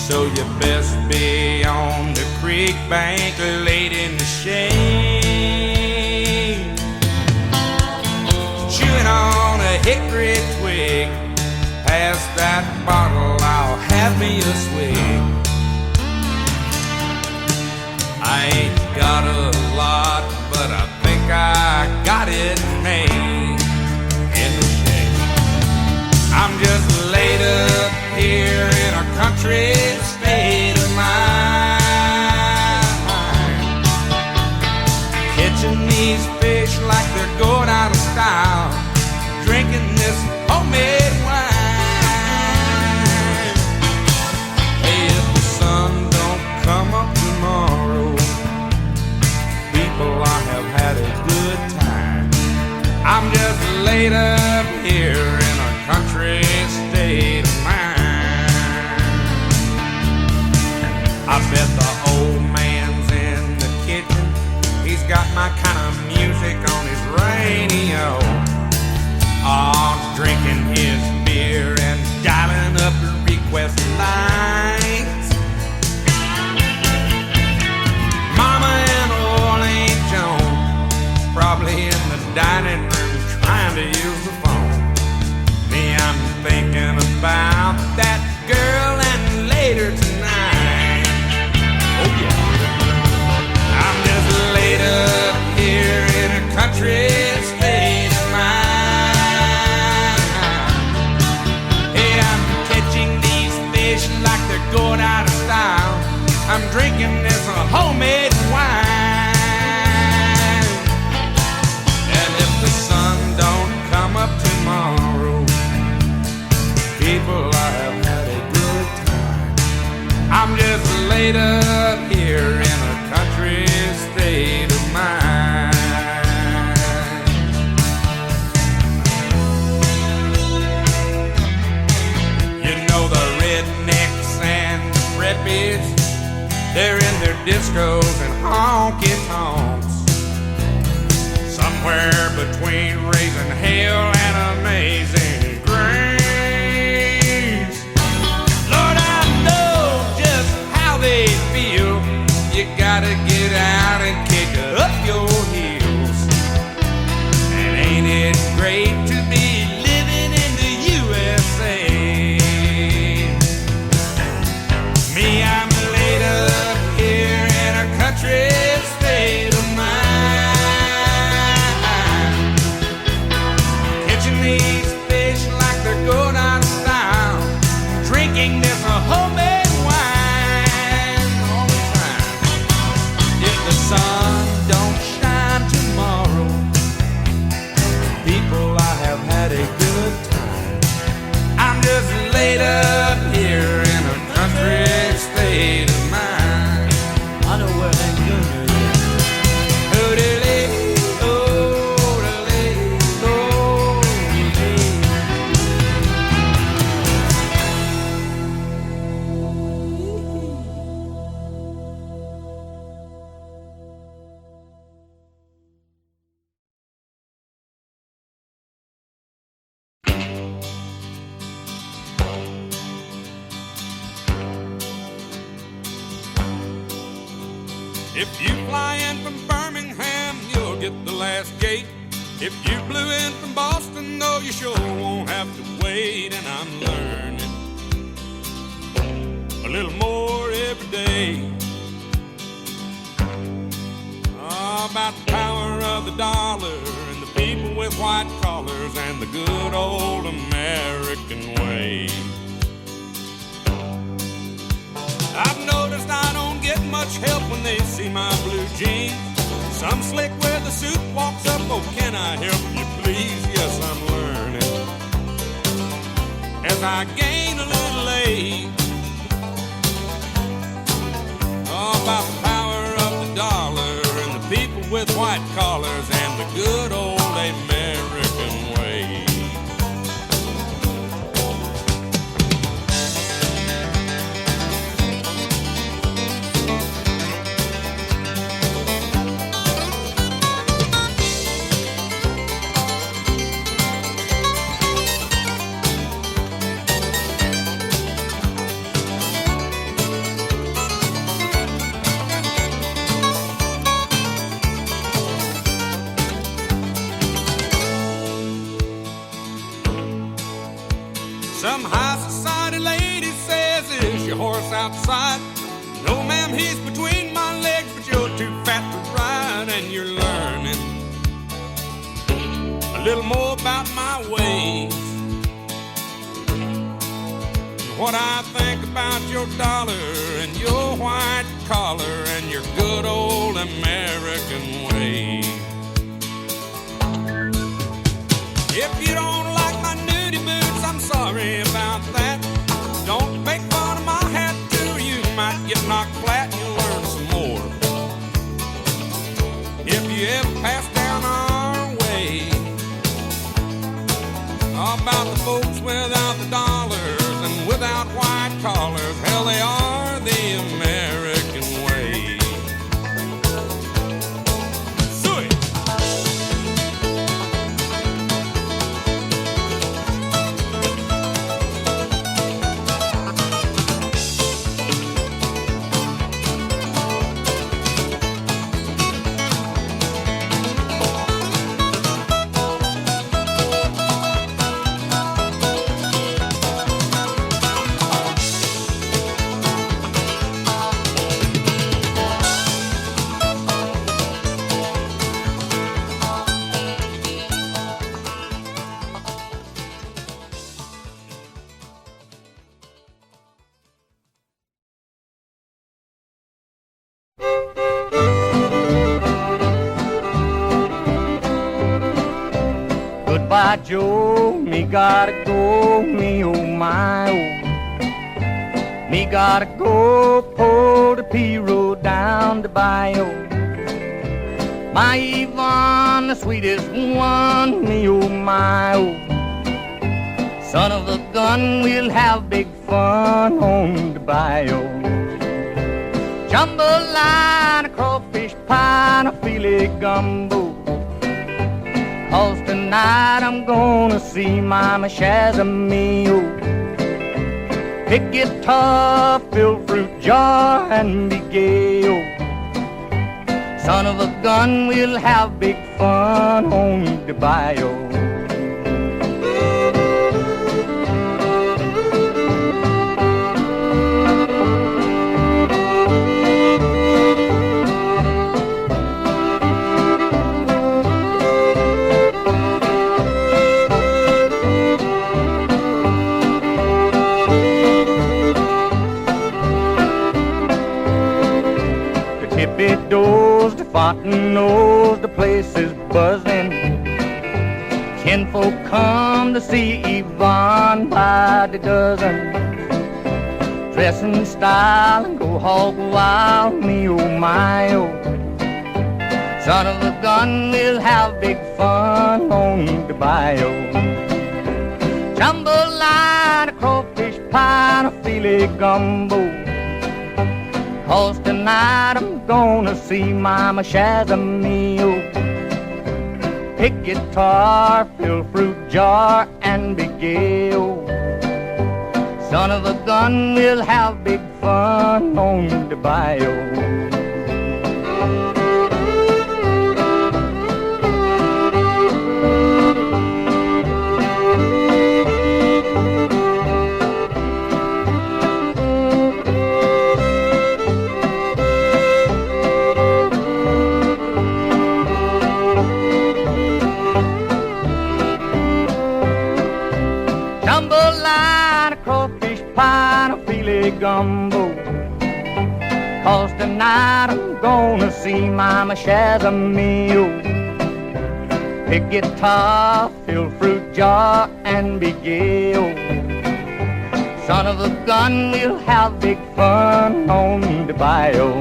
So you best be on the creek bank laid in the shade, chewing on a hickory twig. Pass that bottle, I'll have me a swig. I ain't got a lot, but I think I got it made in the shade. I'm just laid up here in a country state of mind, catching these fish like they're going out of style, drinking this homemade wine. Hey, if the sun don't come up tomorrow, people, I have had a good time. I'm just laid up here in a country state of mind. I bet the old man's in the kitchen. He's got my kind of music on his radio. Oh, drinking his beer and dialing up the request lines. Mama and old Aunt Joan probably in the dining room trying to use the phone. Me, I'm thinking about that girl and later tonight. Oh yeah, I'm just laid up here in a country state of mind. Hey, I'm catching these fish like they're going out of style. I'm drinking this homemade wine. And if the sun don't come up tomorrow, people, I have had a good time. I'm just laid up here in a country state of mind. You know the rednecks and redbeards, they're in their discos and honky-tonks, somewhere between raising hell and amazing grace. Lord, I know just how they feel. You gotta get out and kick up your heels. And ain't it great to be living in the USA? Me, I'm laid up here in a country state of mind, catching these fish like they're going out of style, drinking this homemade wine all the time. If the sun don't shine tomorrow, people, I have had a good time. I'm just laid up here in a country state of mind. I know where that good is. Oh-de-lay, oh-de-lay, oh-de-lay. If you fly in from Birmingham, you'll get the last gate. If you blew in from Boston, though, you sure won't have to wait. And I'm learning a little more every day about the power of the dollar and the people with white collars and the good old American way. I've noticed I don't get much help when they see my blue jeans. Some slick with a suit walks up, oh, can I help you please? Yes, I'm learning as I gain a little age about the power of the dollar and the people with white collars and the good old American way. Some high society lady says, is your horse outside? No, ma'am, he's between my legs, but you're too fat to ride. And you're learning a little more about my ways, what I think about your dollar and your white collar and your good old American way. If you don't like my nudie boots, I'm sorry about that. Don't make fun of my hat too, you might get knocked flat and you'll learn some more. If you ever pass down our way, about the folks without the dollars and without white collars, hell, they are the American way. Suey! Goodbye, Joe, me gotta go, me oh my oh. Me gotta go, pull the P-road down the bayou. My Yvonne, the sweetest one, me oh my oh. Son of a gun, we'll have big fun on the bayou. Jambalaya, a crawfish pie, and a filet gumbo. 'Cause tonight I'm gonna see Mama Shazamio. Pick guitar, fill fruit jar, and be gay, oh. Son of a gun, we'll have big fun on the bayou. Doors, the Fontaines, the place is buzzing. Kinfolk come to see Yvonne by the dozen. Dress in style and go hog wild, me oh my oh. Son of a gun, we'll have big fun on the bayou. Jambalaya, a crawfish pie, and a filet gumbo. 'Cause tonight I'm gonna see Mama Shazamio. Pick guitar, fill fruit jar, and be gay, oh. Son of a gun, we'll have big fun on the bayou. Jambalaya, a crawfish pie, and a filet gumbo. 'Cause tonight I'm gonna see Mama Shazamio. Pick guitar, fill fruit jar, and be gay, oh. Son of a gun, we'll have big fun on the bayou.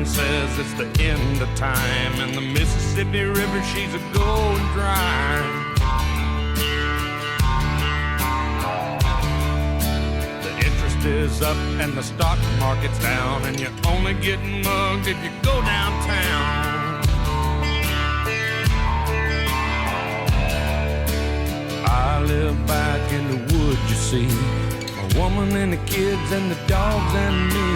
Says it's the end of time, and the Mississippi River, she's a going dry. The interest is up and the stock market's down, and you're only getting mugged if you go downtown. see a woman and the kids and the dogs and me.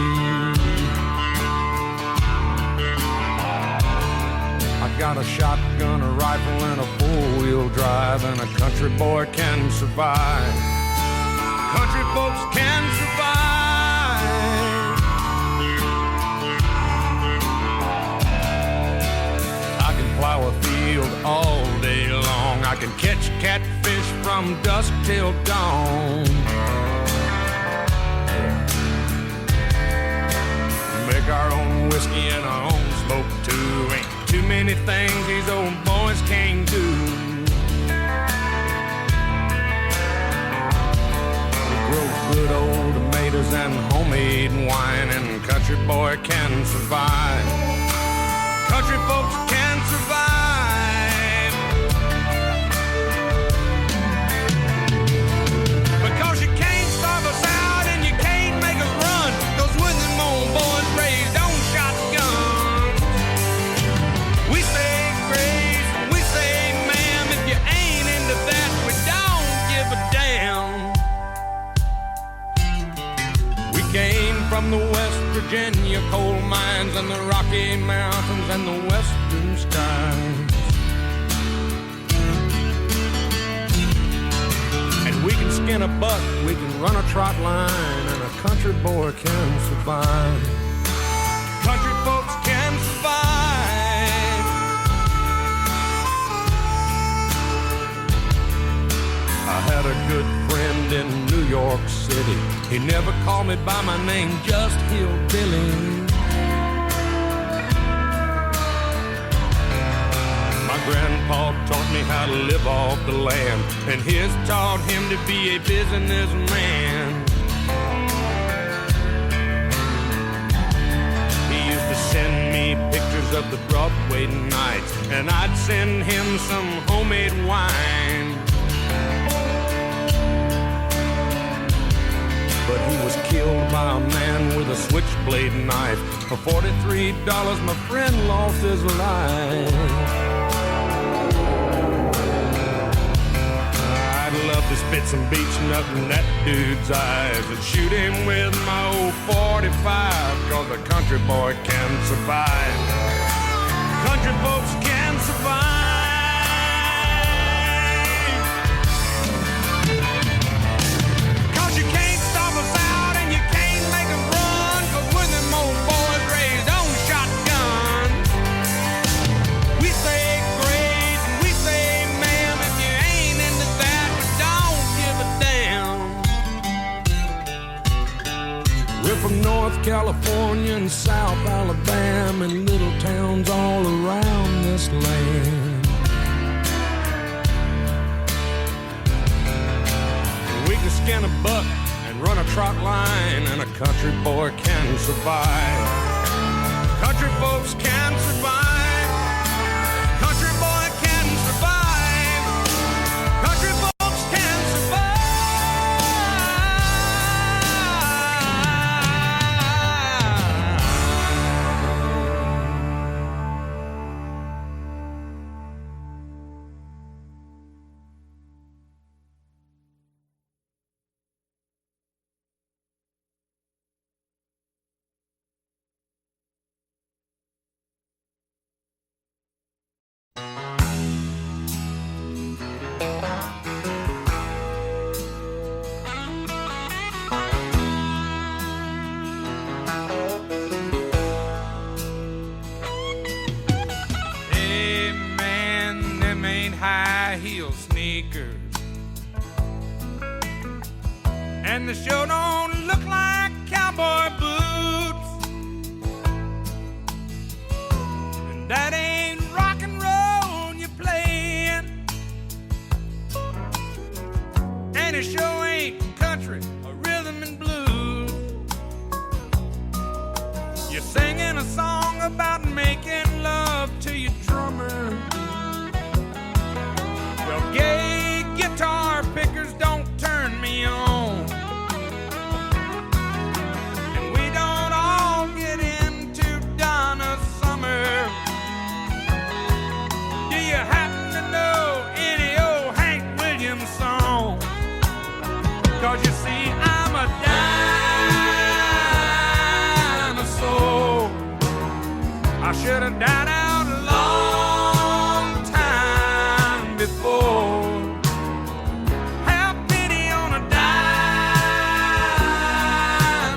I got a shotgun, a rifle, and a four-wheel drive, and a country boy can survive. Country folks can survive. I can plow a field all day long. I can catch catfish from dusk till dawn. Make our own whiskey and our own smoke too. Ain't too many things these old boys can't do. We grow good old tomatoes and homemade wine, and country boy can survive. Country folks can survive. Because you can't starve us out and you can't make us run. Those when them old boys raised on shotguns. We say grace, we say ma'am. If you ain't into that, we don't give a damn. We came from the West Virginia coal mines and the Rocky Mountains and the western skies. And we can skin a buck, we can run a trot line, and a country boy can survive. Country folks can survive. I had a good friend in New York City. He never called me by my name, just Hillbilly. My grandpa taught me how to live off the land, and his taught him to be a businessman. He used to send me pictures of the Broadway nights, and I'd send him some homemade wine. But he was killed by a man with a switchblade knife. For $43, my friend lost his life. I'd love to spit some beach nut in that dude's eyes and shoot him with my old 45, 'cause a country boy can survive. Country folks can survive. From North California and South Alabama and little towns all around this land. We can skin a buck and run a trot line, and a country boy can survive. Country folks can survive. Country boy can survive. Country folks can survive. High heel sneakers, and the show don't look like cowboy boots, and that ain't rock and roll you're playing, and it sure ain't country or rhythm and blues. You're singing a song about making love to your drummer. Well, gay guitar pickers don't turn me on, and we don't all get into Donna Summer. Do you happen to know any old Hank Williams song? 'Cause you have died out a long time before. Have pity on a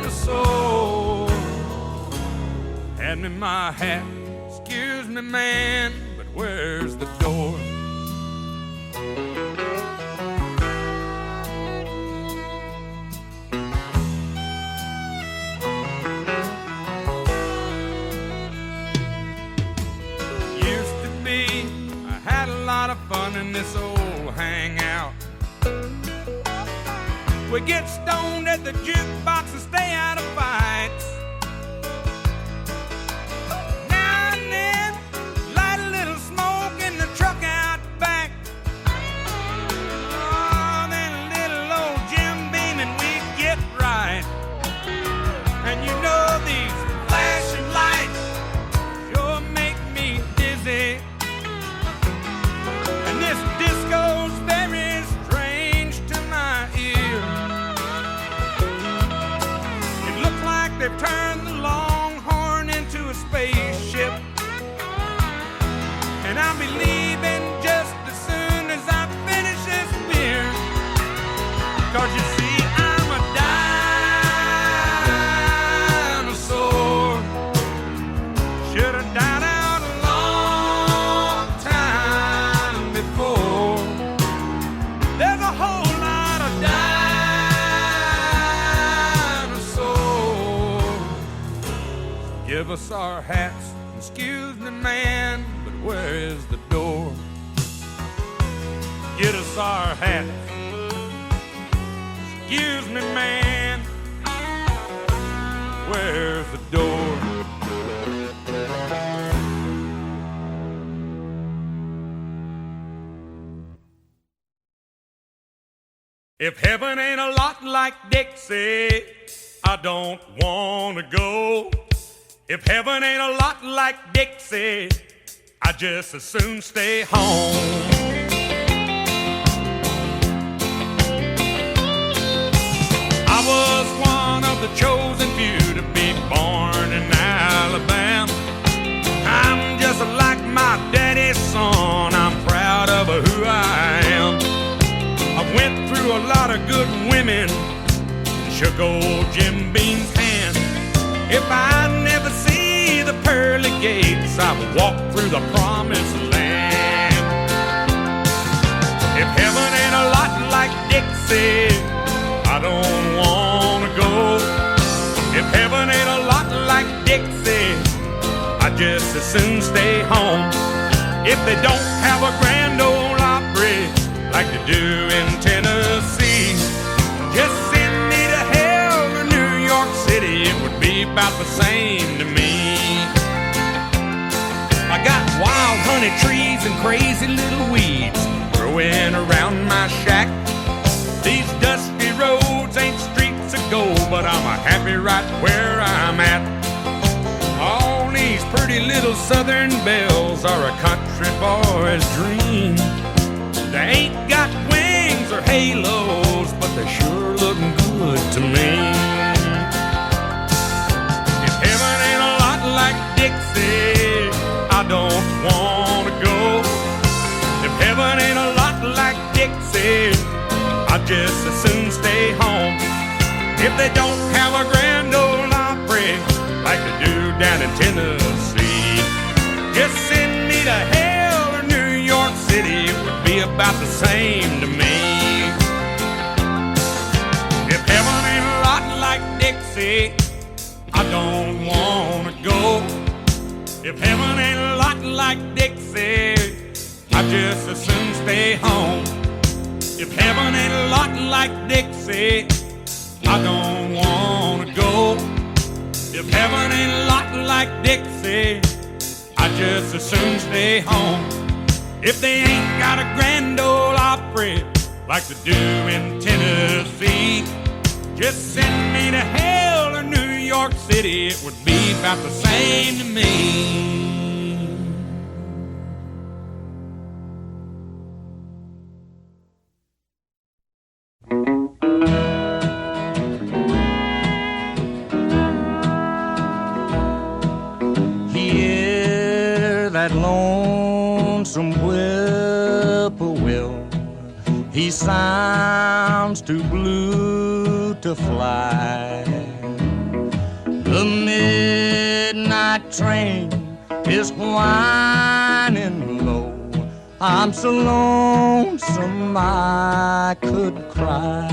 dinosaur. Hand me my hat, excuse me, man, but where's the door? Lot of fun in this old hangout. We get stoned at the jukebox and stay out of fights. Now and then, light a little smoke in the truck out back. Oh, then a little old Jim Beam and we get right. And you know these flashing lights sure make me dizzy. This disco's very strange to my ear. It looks like they've turned the Longhorn into a spaceship. And I'll be leaving just as soon as I finish this beer. 'Cause you see, I'm a dinosaur. Should have died out a long time before. There's a whole lot of dinosaurs. Give us our hats, excuse me, man, but where is the door? Get us our hats, excuse me, man, where's the door? If heaven ain't a lot like Dixie, I don't wanna go. If heaven ain't a lot like Dixie, I just as soon stay home. I was one of the chosen few to be born in Alabama. I'm just like my daddy's son, I'm proud of who I am. I went through a lot of good women and shook old Jim Beam's hand. If I never see the pearly gates, I've walked through the promised land. If heaven ain't a lot like Dixie, I don't wanna go. If heaven ain't a lot like Dixie, I just as soon stay home. If they don't have a grand ole Opry like they do in Tennessee, just send me to hell or New York City, it would be about the same to me. I got wild honey trees and crazy little weeds growing around my shack. These dusty roads ain't streets of gold, but I'm happy right where I'm at. All these pretty little southern belles are a country boy's dream. They ain't got wings or halos, but they sure look good to me. If heaven ain't a lot like Dixie, I don't wanna go. If heaven ain't a lot like Dixie, I just as soon stay home. If they don't have a grand ole Opry like they do down in Tennessee, just send me to hell or New York City, it would be about the same to me. If heaven ain't a lot like Dixie, I don't wanna go. If heaven ain't a lot like Dixie, I just as soon stay home. If heaven ain't a lot like Dixie, I don't wanna go. If heaven ain't a lot like Dixie, I just as soon stay home. If they ain't got a grand ole Opry like they do in Tennessee, just send me to hell or New York City, it would be about the same to me. lonesome whippoorwill. He sounds too blue to fly. The midnight train is whining low. I'm so lonesome I could cry.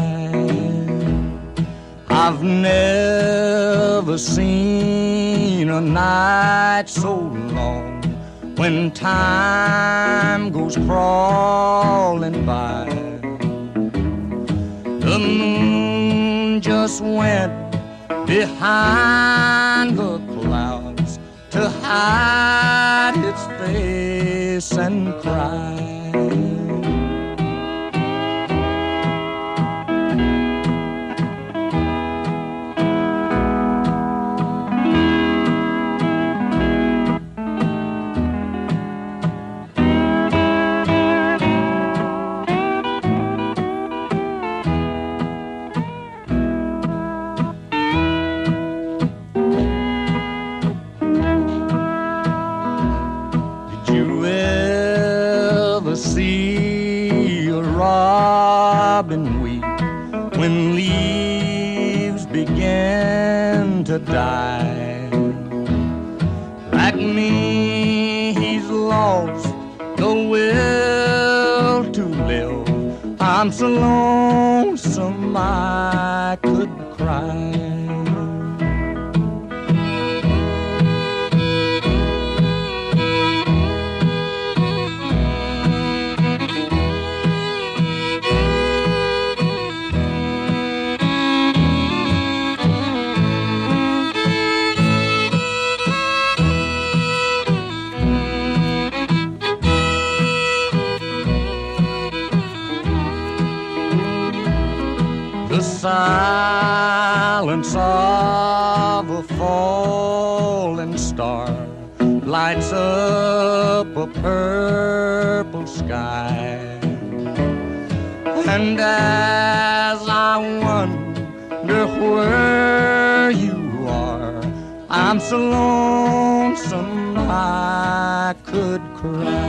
I've never seen a night so long when time goes crawling by. The moon just went behind the clouds to hide its face and cry. See a robin weep when leaves begin to die. Like me, he's lost the will to live. I'm so lonesome I could cry. The silence of a falling star lights up a purple sky. And as I wonder where you are, I'm so lonesome I could cry.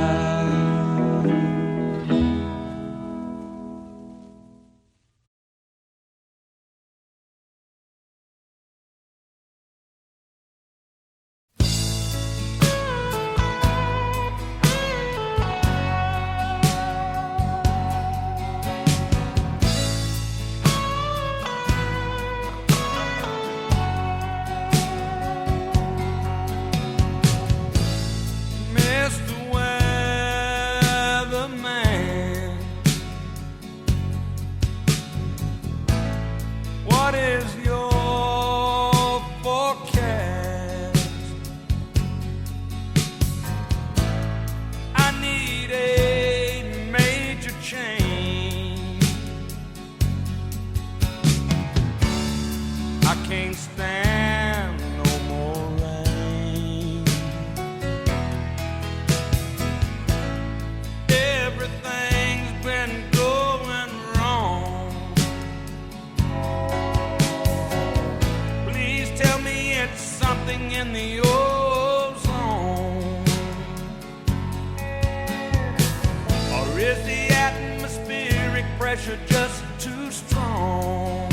What is your forecast? I need a major change. I can't stand no more rain. Everything's been going wrong. Tell me it's something in the ozone, or is the atmospheric pressure just too strong?